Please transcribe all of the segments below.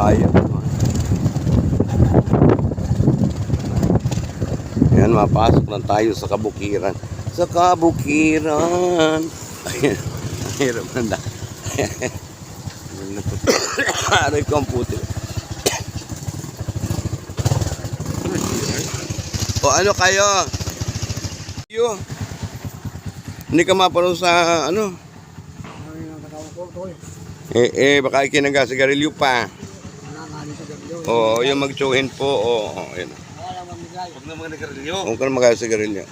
bayan. Ayan, mapasok na tayo sa kabukiran. Sa kabukiran. Ayan, hirap na. Aray ko ang puti. O ano kayo? Hindi ka maparo sa ano? Baka ikinaga sigarilyo pa. Oo, yung mag-chewin po. Oo, yun. Huwag na mga nagkarilyo. Huwag ka na mag-sigarilyo.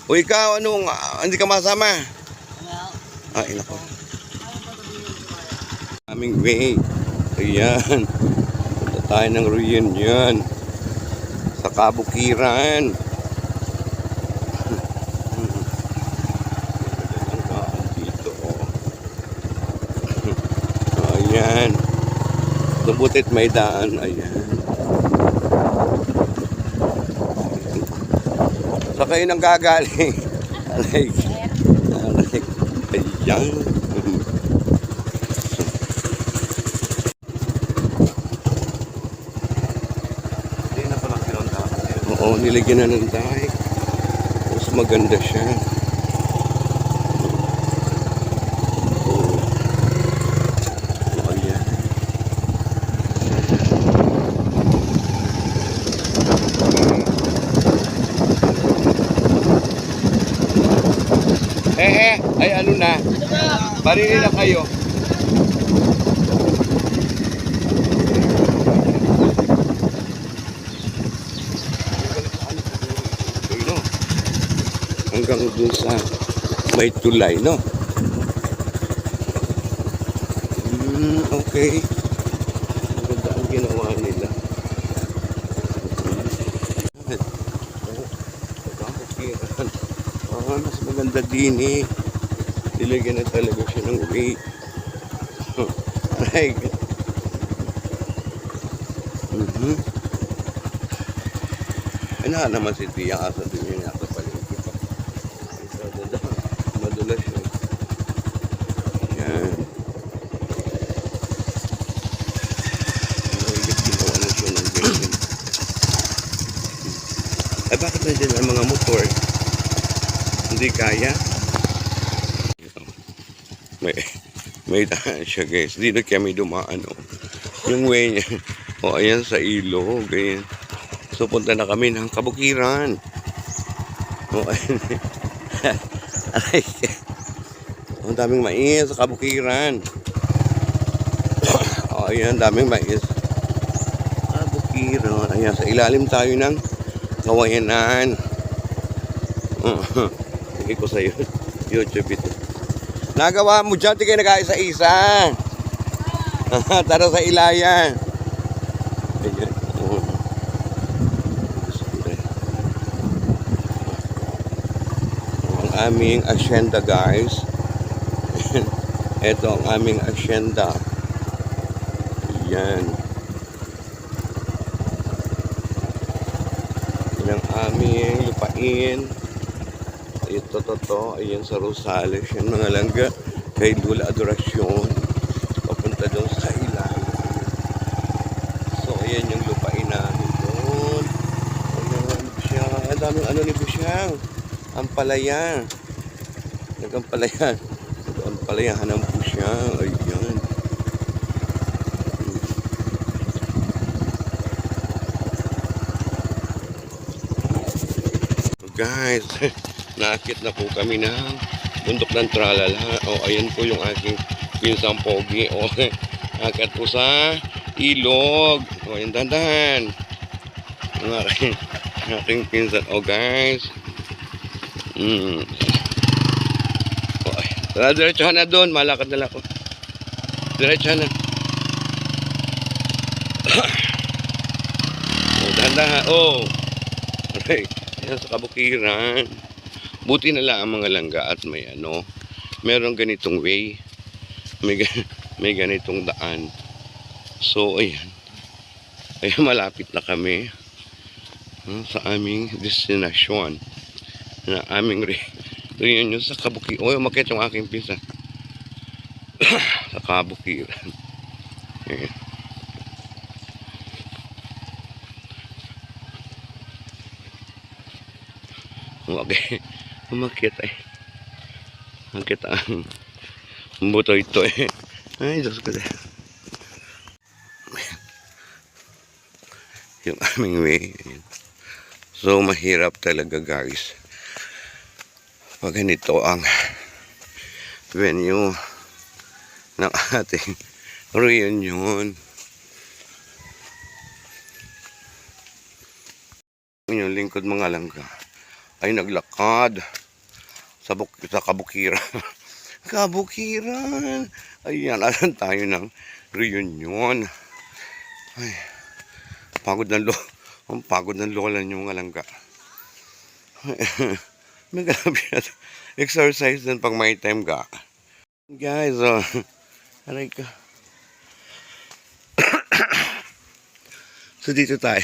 O ikaw, anong, hindi ka masama? Ay, nako. Aming way. Ayan. Punta tayo ng reunion. Sa kabukiran. Dito, oh. Ayan. Nabutit may daan. Ayan. Sa kayo nang gagaling. Aray. Ayan. Oo, nilagyan na ng dahig. Mas maganda siya. Oo, ayan. Ay ano na? Barili na kayo. Hanggang dun sa may tulay, no? Okay. Maganda ang ginawa nila. Mas maganda din eh. Nilagyan na talaga siya ng weight. Right. Ano naman si Tia kasi din yun yata pala. Madulas yun. Yan. Nagigit ginawa na siya ng ganyan. Ay bakit na dyan ang mga motor? Hindi kaya? May daan siya guys. Dito kami dumaan. Oh. Yung way niya. O ayan sa ilog. Ganyan. So punta na kami ng kabukiran. O ayan. Aray. Ang daming mais sa kabukiran. O ayan, daming mais. Kabukiran. Ayan, sa ilalim tayo ng kawayanan. Sige ko sa YouTube ito. Nagawa mo dyan, tigay nag-isa-isa. Tara sa ilayan. Ayan. Ang aming asyenda guys. Ito ang aming asyenda. Ayan. Yan ang aming lupain. Ito to, ayan sa Rosales, yan mga langga kay Lula Adoracion papunta doon sa ilalim. So ayan yung lupain namin doon. Ayan siya, ang daming ano ni Busyang ampalaya, nagampalaya, ampalayahan ng Busyang. Ayan guys. Naakit na po kami ng bundok ng Tralala. O, ayan po yung aking pinsang pogi. O, akit po sa ilog. O, ayan, dandan. Ang aking pinsan. O, guys. O, tara, diretsahan na doon. Malakad na lang ako. Diretsahan na. O, dandan. O. Okay. Ayan sa kabukiran. Buti na lang ang mga langga at may ano, meron ganitong way, may ganitong daan. So ayan, malapit na kami sa aming destinasyon na aming reunion sa Kabukiran. O, umakit yung aking pinsan sa Kabukiran. Ayan. Okay. Umakyat eh. Umakyat ang buto ito eh. Ay, Diyos ko. Yung aming way. So, mahirap talaga guys. Pag ganito ang venue ng ating reunion. Yung lingkod mga langga ay naglakad sa kabukiran. Kabukiran. Ayan, alam tayo ng reunion. Ay, pagod ng ang pagod ng lola niyo mga langga. May grabe na exercise din pag may time ka. Guys, aray ka. So dito tayo.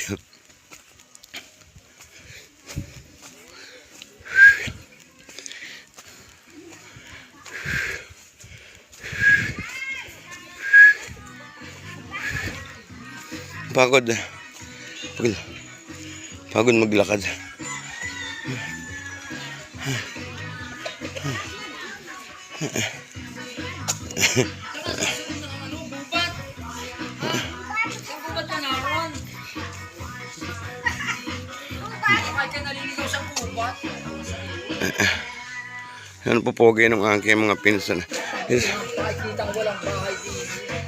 Pagod. Pagod maglakad. Yan po pogi ng aking mga pinsan.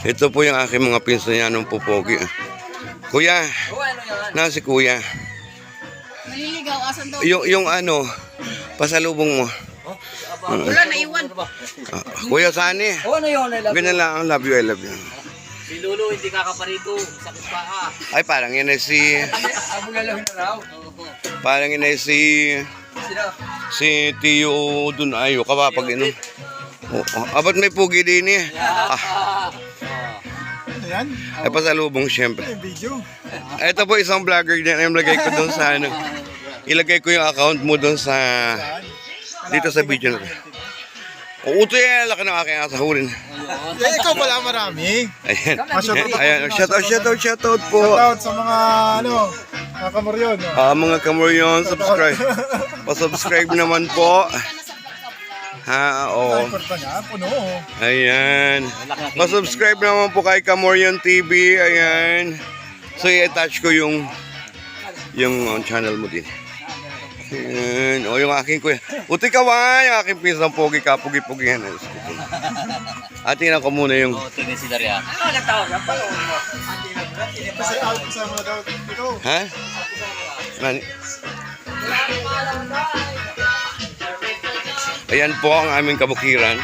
Ito po yung aking mga pinsan yan ng pupogi. Kuya, na si kuya. Maliligaw, asan daw? Yung ano, pasalubong mo. Wala, naiwan. Kuya Sani. Ano yun? Ganyan lang, I love you, I love you. Si Lolo hindi kakaparito. Sakit pa Ay, parang yun ay si... Abulalawin na raw. Parang yun ay si... Sino? Si Tio dun ayo, kapapag inom. Abat may pugi din eh. Ayan, Ay, pasalubong siyempre. yung video. Ito po isang vlogger din. Ay, ilagay ko dun sa ano. Ilagay ko yung account mo dun sa... Dito sa video na to. Uto yan, laki ng aking asahurin. Ikaw pala marami. Ayan. Shoutout. Ayan. Shoutout po. Shoutout sa mga, mga kamoryon. No? Mga kamoryon, subscribe. Pa-subscribe naman po. Ha, oo. Importante nga, puno. Ayan. Pa-subscribe naman po kay Kamoryon TV. Ayan. So, i-attach ko yung channel mo din. Ayan. O, yung aking kuya. Uti ka ba? Yung aking pisang pogi ka. Pugi-pugi yan. Atin ko muna yung... Tingin si Daria. Ano nagtawag? Kasi out sa mga daw dito. Ha? Nani? Ayan po ang aming kabukiran.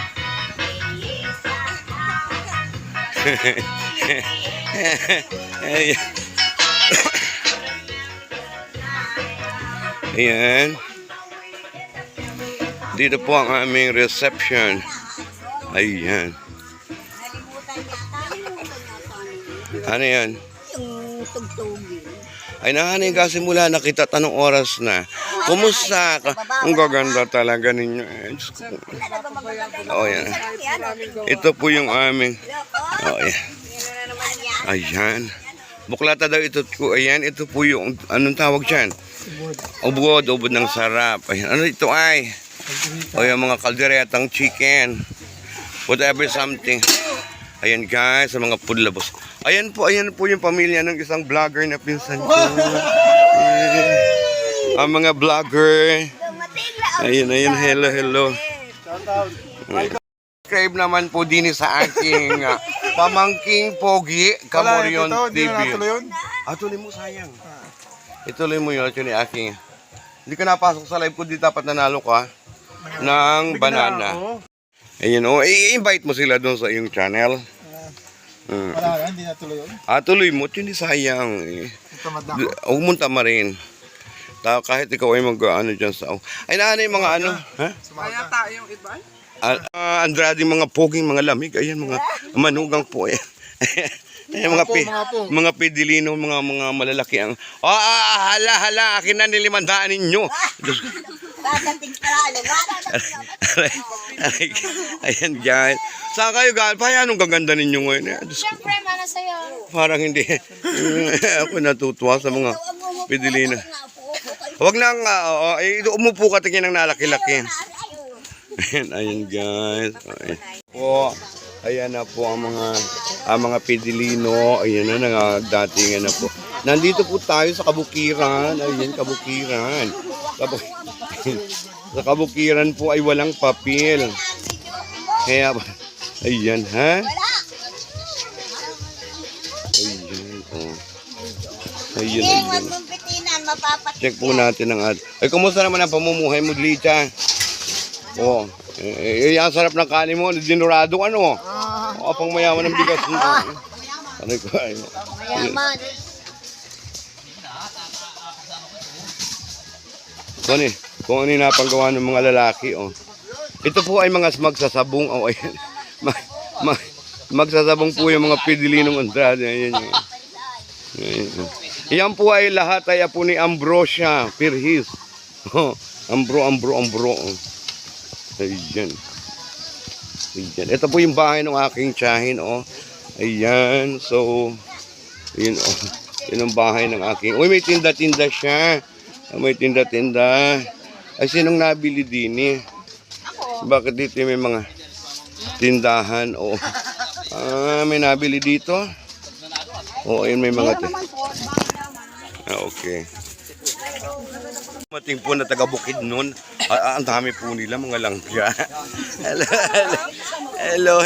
Ayan. Ayan. Dito po ang aming reception. Ayan. Ano yan? Yung tugtugin. Ay nahanay kasi mula nakita tanong oras na. Kumusta ka? Ang gaganda talaga ninyo. Diyos ko. Oh, yan. Ito po yung aming. Oh, yan. Ayan. Buklata daw ito ko. Ayan, ito po yung anong tawag dyan? Ubod ng sarap. Ayan. Ano ito ay? O yung mga kalderetang chicken. Whatever something. Ayan guys, sa mga pudlabos. Ayan po yung pamilya ng isang vlogger na pinsan ko. Ang mga vlogger. Ayan, hello. Subscribe naman po din sa aking pamangking pogi, Kamoryon TV. Tuloy mo sayang. Ituloy mo yun, actually aking. Hindi ka napasok sa live ko, di dapat nanalo ka ng banana. Ayan o, i-invite mo sila doon sa iyong channel. Wala, hindi na tuloy yun. Tuloy mo, hindi sayang. Tamad na ako. Huwag mong tamarin. Kahit ikaw ay mag-ano dyan sa... Ay, naano yung mga ano? Ha? Kaya tayong iba? Andrade, mga poging, mga lamig. Ayan, mga manugang po. Ayan. Ayan, mga pedilino, mga malalaki ang... Hala, akin na nilimandaan ninyo. Diyos ko. Ayan, guys. Saan kayo galing? Paano gaganda ninyo ngayon? Siyempre, mana sa'yo. Parang hindi. Ako natutuwa sa mga pedilino. Huwag nang, umupo ka, tingin ng nalaki-laki. Ayan guys. Ayan po. Ayan na po ang mga Pidilino. Ayan na, dating na po. Nandito po tayo sa Kabukiran. Ayan, Kabukiran. Sa Kabukiran po ay walang papel. Kaya, ayan ha. Ayan, oh. Ayan. Huwag mong pitinan, mapapat. Check po natin ang Ay, kumusta naman ang pamumuhay mo, Licha? Oo. Ang sarap ng kanin mo, dinurado ano? Oo, pang mayaman ng bigas. Ano ko ay? Mayaman. Kung ano yung napanggawa ng mga lalaki, oh. Ito po ay mga magsasabong, oh, ayan. Magsasabong po yung mga Pidilinong Andrade. Ayan yun. Yan po ay lahat ay apo ni Ambrosia Pirhis. Oh, Ambro. Oh. Ayan. Ayan. Ito po yung bahay ng aking tiyahin, oh. Ayan. So, yun, oh. Yun ang bahay ng aking. Uy, may tinda-tinda siya. May tinda-tinda. Ay, sinong nabili din eh? Bakit dito may mga tindahan? Oh. May nabili dito? Oo, ayun may mga okay. Mating po na taga Bukidnon. Ang dami po nila, mga langga. Hello.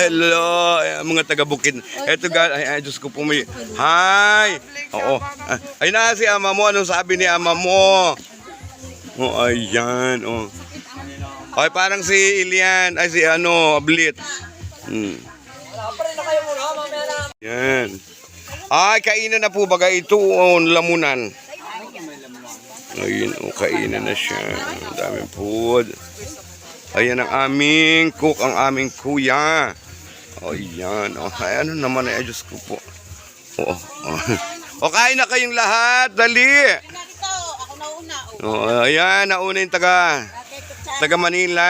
Mga taga Bukidnon. Eto ay Diyos ko po may... Hi! Oo. Ay na si ama mo. Anong sabi ni ama mo? Oh, ayan. Oh. Ay, parang si Ilian. Ay, si Blit. Yan. Ay, kainan na po baga ito, lamunan. Ayun, kainan na siya. Ang daming food. Ayan ang aming cook, ang aming kuya. Ayan. Ay, ano naman ay Diyos ko po. Kain na kayong lahat. Dali. Ayan, nauna yung taga Manila.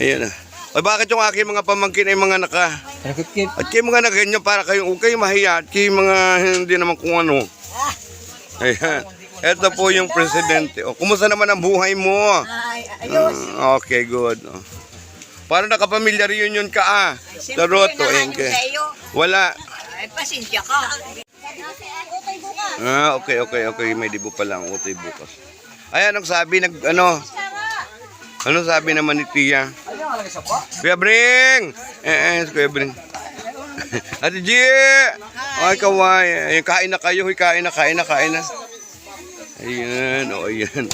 Ayan. Ay, bakit yung aking mga pamangkin ay mga at kayo mga nakaganyan para kayo mahiya at kayo mga hindi naman kung ano. Ayan. Ito po yung presidente. Kumusta naman ang buhay mo? Ayos. Okay, good. Parang nakapamilya reunion ka Taroto. Wala. Ay, pasensya ka. Okay. May dibo pa lang. Utay bukas. Ay, anong sabi? Anong sabi naman ni Tia? Kuya Bring! Kuya Bring. Ate G! Ay, kaway. Kain na kayo. Kain na. Ayan. Ayan.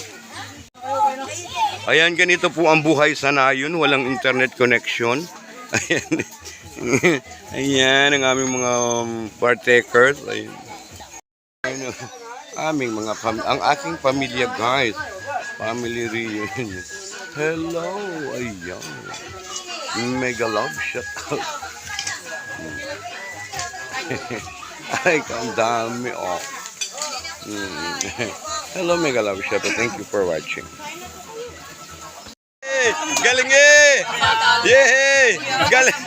Ayan, ganito po ang buhay sa Nayon. Walang internet connection. Ayan. Ayan, ang aming mga partakers. Ayan. Ang aking pamilya, guys. Family reunion. Hello, ayan. Mega love shout out. Ay, ang dami, oh. Hello, mega love shout out. Thank you for watching. Hey, galing eh! Yay! Galing!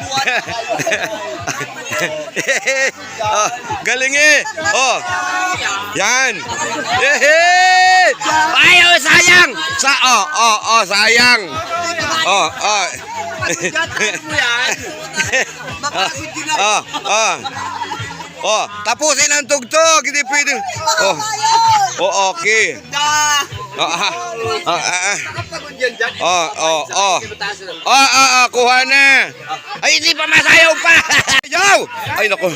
Galing eh! Oh! Yan! Yay! Ayaw, sayang! Sayang! Tapusin ang tugtog! Hindi pwede! Okay! Kuha na! Ay, hindi pa masayaw pa! Ayaw! Ay, naku!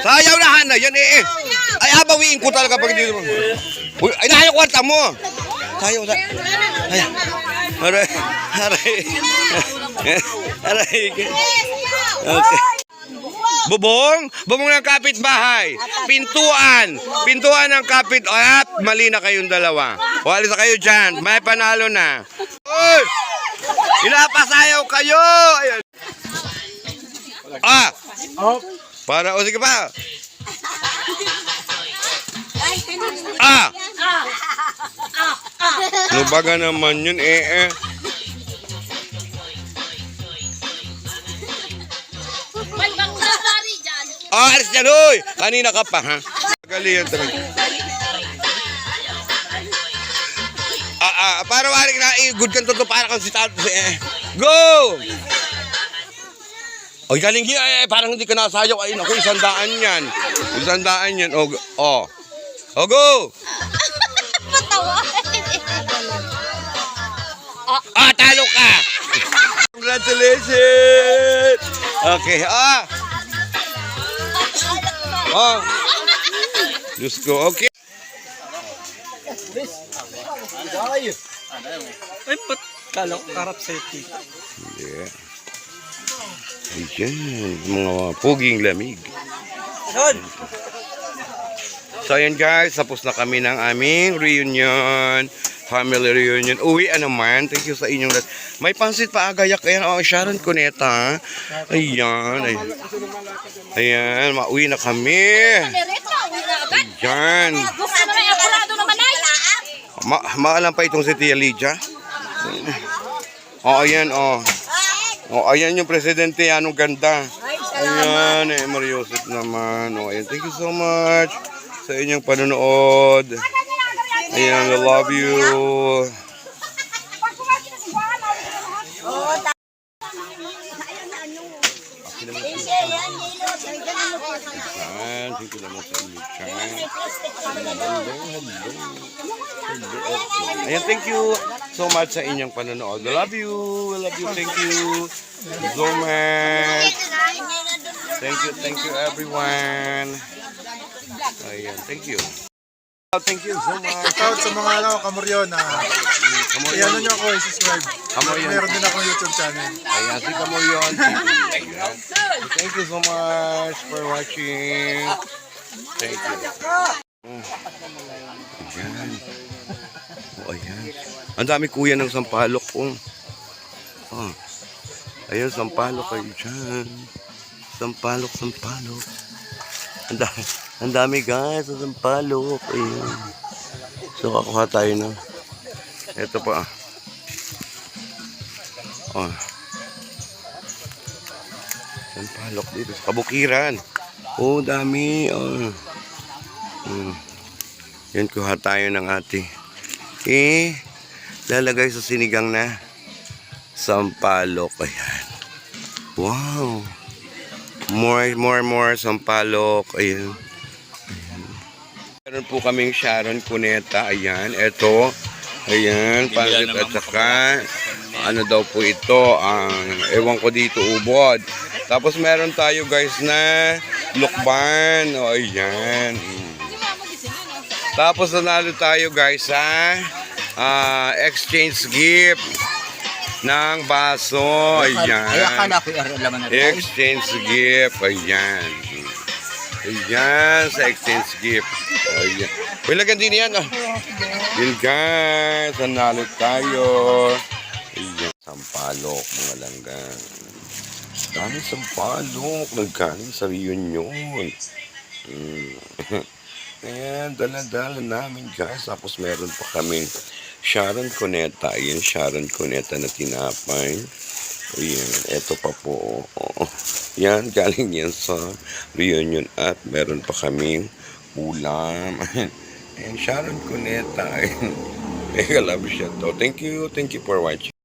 Sayaw na hana, yan eh. Ay, abawiin ko talaga pag dito. Ay, nahayo kwarta mo. Sayaw. Aray. Okay. Bubong ng kapitbahay. Pintuan ng kapit. At mali na kayong dalawa. O, alis na kayo dyan. May panalo na. Uy! Inapasayaw kayo! Ayan. Sige pa. Ah! Ano baga naman yun eh. May panglalari dyan. Ah, alis dyan, hoy! Kanina ka pa, ha? Galing yan talaga. Para waring na, good kang toto para kang si Tato. Go! Oy, galing yun, parang hindi ka nasayaw. Ay, naku, 100 yan. 100 yan. O, go! Matawa. Talo ka! Congratulations! Okay, Diyos ko, okay. Ay, ba't kalong karap safety? Yeah. Ayan, mga puging lamig. So ayan guys, tapos na kami ng aming reunion. Family reunion. Uwi naman. Thank you sa inyong lahat. May pansit pa agayak. Ayan, Sharon Cuneta. Ayan. Ayan, mauwi na kami. Ayan. Maalam pa itong si Tia Lydia. Ayan, ayan yung presidente. Anong ganda. Ayan, Mariosep naman. Ayan, thank you so much sa inyong panonood. Ayan, I love you. Ayan, thank you naman sa inyo. Ayan, thank you so much sa inyong panonood. I love you. I love you. Thank you so much. Thank you everyone. Ayan, thank you. Thank you so much. Shoutout sa mga kamoryon na i-ano nyo ako, i-subscribe. Kamoryon. Meron din akong YouTube channel. Ayan, si Kamoryon. Thank you so much for watching. Thank you. Ayan. Ayan. Ang dami kuya ng sampalok ko. Ayan, sampalok kayo dyan. Sampalok. Ang dami guys, ang sampalok. Ayan. So, kakuha tayo na. Ito pa. Sampalok dito sa kabukiran. Dami. Yan, kuha tayo ng ate. Lalagay sa sinigang na sampalok. Ayan. Wow. More sampalok. Ayan. Meron po kaming Sharon Cuneta. Ayan. Ito. Ayan. Pansit at saka ano daw po ito. Ewan ko dito, ubod. Tapos meron tayo guys na lukban. Ayan. Tapos nanalo tayo guys sa exchange gift ng baso. Ayan. Exchange gift. Ayan. Ayan sa exchange gift. Ayan. Pilagan din yan. Yun guys. Nanalo tayo. Ayan. Sampalok mga langgan. Dami sampalok. Nagkaling sa reunion. Ayan. Dala-dala namin guys. Tapos meron pa kami Sharon Cuneta. Ayan, Sharon Cuneta na tinapay. Ayan, eto pa po. Yan, galing yan sa reunion at meron pa kaming ulam. Ayan, Sharon Cuneta. Ayan, mega love siya to. Thank you for watching.